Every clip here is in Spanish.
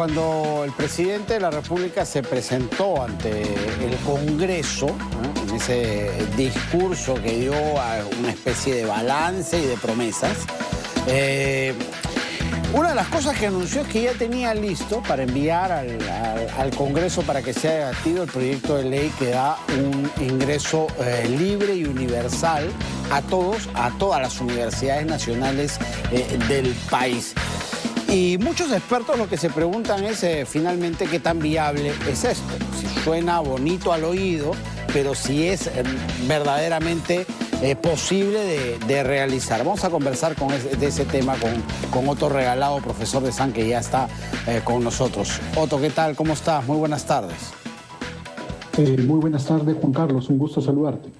cuando el presidente de la República se presentó ante el Congreso, ¿no?, en ese discurso que dio a una especie de balance y de promesas, una de las cosas que anunció es que ya tenía listo para enviar al Congreso para que sea debatido el proyecto de ley que da un ingreso libre y universal a todas las universidades nacionales del país. Y muchos expertos lo que se preguntan es finalmente qué tan viable es esto. Si suena bonito al oído, pero si es verdaderamente posible de realizar. Vamos a conversar de ese tema con Otto Regalado, profesor de SAN, que ya está con nosotros. Otto, ¿qué tal? ¿Cómo estás? Muy buenas tardes. Muy buenas tardes, Juan Carlos. Un gusto saludarte.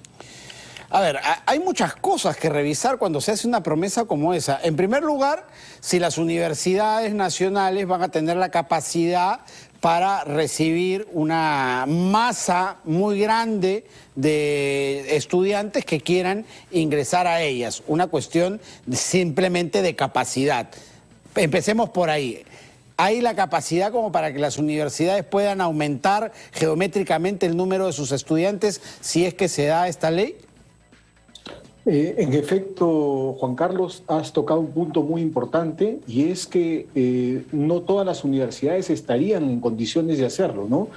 A ver, hay muchas cosas que revisar cuando se hace una promesa como esa. En primer lugar, si las universidades nacionales van a tener la capacidad para recibir una masa muy grande de estudiantes que quieran ingresar a ellas. Una cuestión simplemente de capacidad. Empecemos por ahí. ¿Hay la capacidad como para que las universidades puedan aumentar geométricamente el número de sus estudiantes si es que se da esta ley? En efecto, Juan Carlos, has tocado un punto muy importante y es que no todas las universidades estarían en condiciones de hacerlo, ¿no?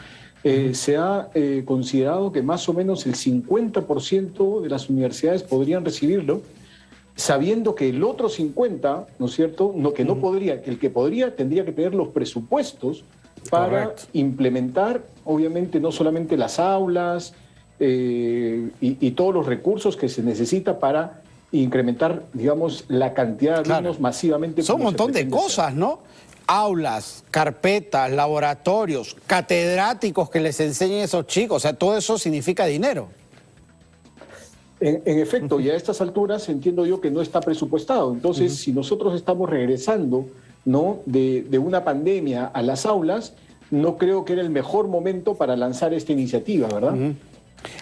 Se ha considerado que más o menos el 50% de las universidades podrían recibirlo, sabiendo que el otro 50%, ¿no es cierto?, que no podría, que el que podría tendría que tener los presupuestos para implementar, obviamente, no solamente las aulas, y todos los recursos que se necesita para incrementar, digamos, la cantidad de alumnos masivamente. Son un montón de cosas, ¿no? Aulas, carpetas, laboratorios, catedráticos que les enseñen a esos chicos, o sea, todo eso significa dinero. En efecto, y a estas alturas entiendo yo que no está presupuestado. Entonces, si nosotros estamos regresando, ¿no?, de una pandemia a las aulas, no creo que era el mejor momento para lanzar esta iniciativa, ¿verdad?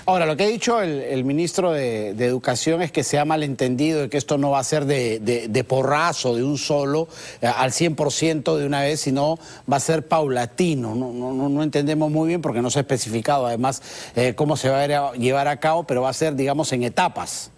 Ahora, lo que ha dicho el ministro de Educación es que se ha malentendido, de que esto no va a ser de porrazo, de un solo, al 100% de una vez, sino va a ser paulatino. No entendemos muy bien porque no se ha especificado además cómo se va a llevar a cabo, pero va a ser, digamos, en etapas.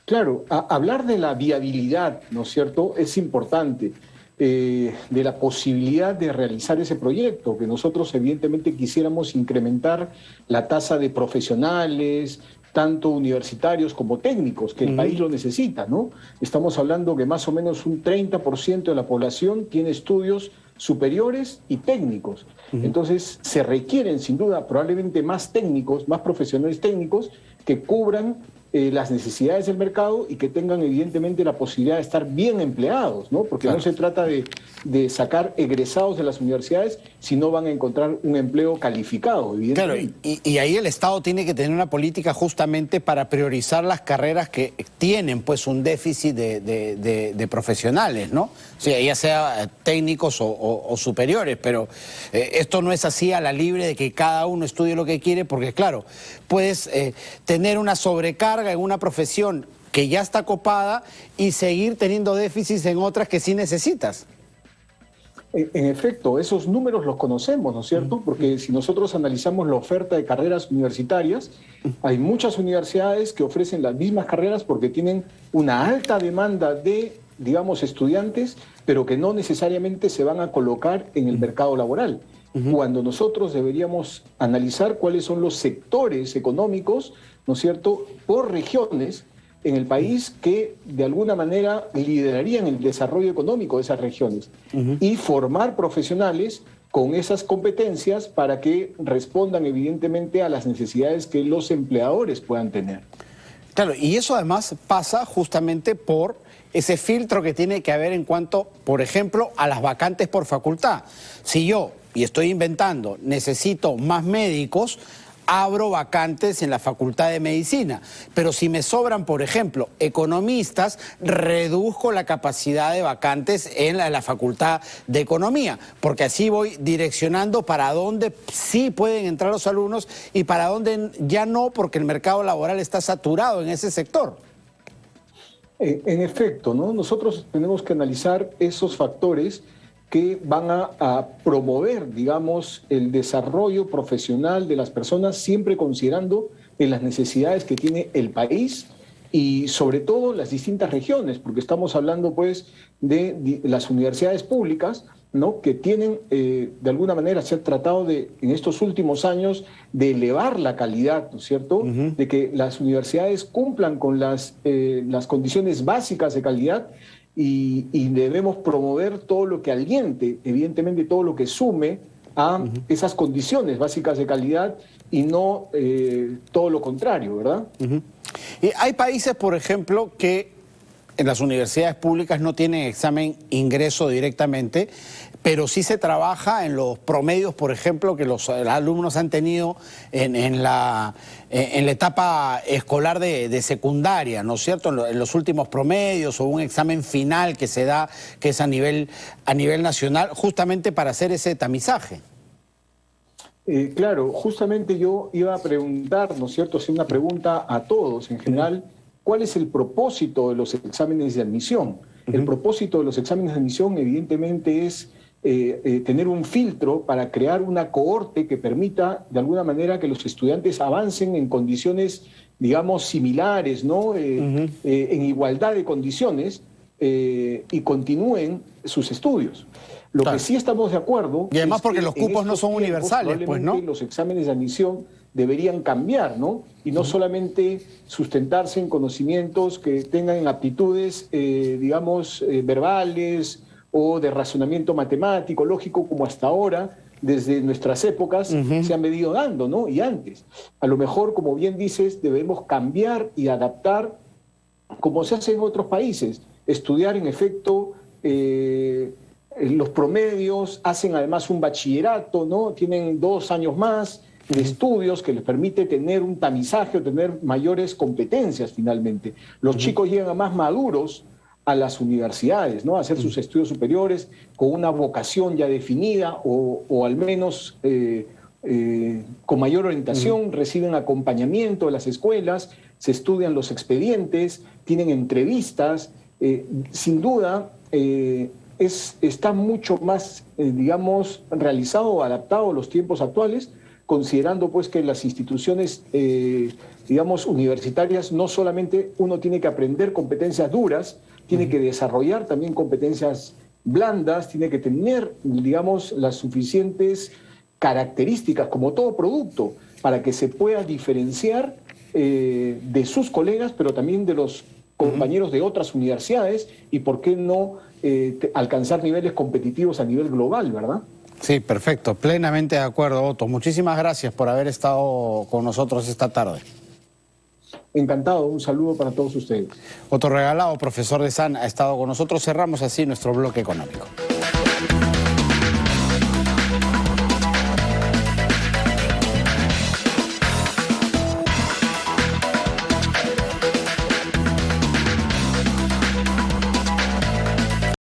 Claro, hablar de la viabilidad, ¿no es cierto?, es importante. De la posibilidad de realizar ese proyecto, que nosotros evidentemente quisiéramos incrementar la tasa de profesionales, tanto universitarios como técnicos, que el país lo necesita, ¿no? Estamos hablando que más o menos un 30% de la población tiene estudios superiores y técnicos. Entonces se requieren sin duda probablemente más técnicos, más profesionales técnicos que cubran las necesidades del mercado y que tengan evidentemente la posibilidad de estar bien empleados, ¿no? Porque no se trata de sacar egresados de las universidades, sino van a encontrar un empleo calificado, evidentemente. Claro, y ahí el Estado tiene que tener una política justamente para priorizar las carreras que tienen pues un déficit de profesionales, ¿no? O sea, ya sea técnicos o superiores, pero esto no es así a la libre de que cada uno estudie lo que quiere, porque claro, puedes tener una sobrecarga en una profesión que ya está copada y seguir teniendo déficits en otras que sí necesitas. En efecto, esos números los conocemos, ¿no es cierto? Porque si nosotros analizamos la oferta de carreras universitarias, hay muchas universidades que ofrecen las mismas carreras porque tienen una alta demanda de, digamos, estudiantes, pero que no necesariamente se van a colocar en el mercado laboral. Cuando nosotros deberíamos analizar cuáles son los sectores económicos, ¿no es cierto?, por regiones en el país que de alguna manera liderarían el desarrollo económico de esas regiones y formar profesionales con esas competencias para que respondan evidentemente a las necesidades que los empleadores puedan tener. Claro, y eso además pasa justamente por ese filtro que tiene que haber en cuanto, por ejemplo, a las vacantes por facultad. Si yo, y estoy inventando, necesito más médicos, abro vacantes en la Facultad de Medicina. Pero si me sobran, por ejemplo, economistas, reduzco la capacidad de vacantes en la Facultad de Economía, porque así voy direccionando para dónde sí pueden entrar los alumnos y para dónde ya no, porque el mercado laboral está saturado en ese sector. En efecto, ¿no? Nosotros tenemos que analizar esos factores que van a promover, digamos, el desarrollo profesional de las personas, siempre considerando en las necesidades que tiene el país y sobre todo las distintas regiones, porque estamos hablando pues de las universidades públicas, ¿no?, que tienen de alguna manera se ha tratado de en estos últimos años de elevar la calidad, ¿no es cierto?, de que las universidades cumplan con las condiciones básicas de calidad y debemos promover todo lo que aliente, evidentemente todo lo que sume a esas condiciones básicas de calidad y no todo lo contrario, ¿verdad? Y hay países, por ejemplo, que en las universidades públicas no tienen examen ingreso directamente, pero sí se trabaja en los promedios, por ejemplo, que los alumnos han tenido en la etapa escolar de secundaria, ¿no es cierto?, en los últimos promedios o un examen final que se da, que es a nivel nacional, justamente para hacer ese tamizaje. Claro, justamente yo iba a preguntar, ¿no es cierto?, hacer una pregunta a todos en general, ¿cuál es el propósito de los exámenes de admisión? El propósito de los exámenes de admisión evidentemente es tener un filtro para crear una cohorte que permita de alguna manera que los estudiantes avancen en condiciones, digamos, similares, ¿no?, en igualdad de condiciones y continúen sus estudios. Lo que sí estamos de acuerdo... Y además porque los cupos no son universales, pues, ¿no? Los exámenes de admisión deberían cambiar, ¿no? Y no solamente sustentarse en conocimientos que tengan aptitudes, digamos, verbales o de razonamiento matemático, lógico, como hasta ahora, desde nuestras épocas, se han venido dando, ¿no? Y antes. A lo mejor, como bien dices, debemos cambiar y adaptar como se hace en otros países. Estudiar, en efecto, los promedios, hacen además un bachillerato, ¿no? Tienen 2 años más de estudios que les permite tener un tamizaje o tener mayores competencias finalmente. Los chicos llegan a más maduros a las universidades, ¿no?, a hacer sus estudios superiores con una vocación ya definida o al menos con mayor orientación, reciben acompañamiento de las escuelas, se estudian los expedientes, tienen entrevistas, sin duda está mucho más, digamos, realizado o adaptado a los tiempos actuales, considerando pues que las instituciones, digamos, universitarias, no solamente uno tiene que aprender competencias duras, tiene que desarrollar también competencias blandas, tiene que tener, digamos, las suficientes características, como todo producto, para que se pueda diferenciar de sus colegas, pero también de los compañeros de otras universidades y, ¿por qué no, alcanzar niveles competitivos a nivel global, ¿verdad? Sí, perfecto. Plenamente de acuerdo, Otto. Muchísimas gracias por haber estado con nosotros esta tarde. Encantado. Un saludo para todos ustedes. Otto Regalado, profesor de SAN, ha estado con nosotros. Cerramos así nuestro bloque económico.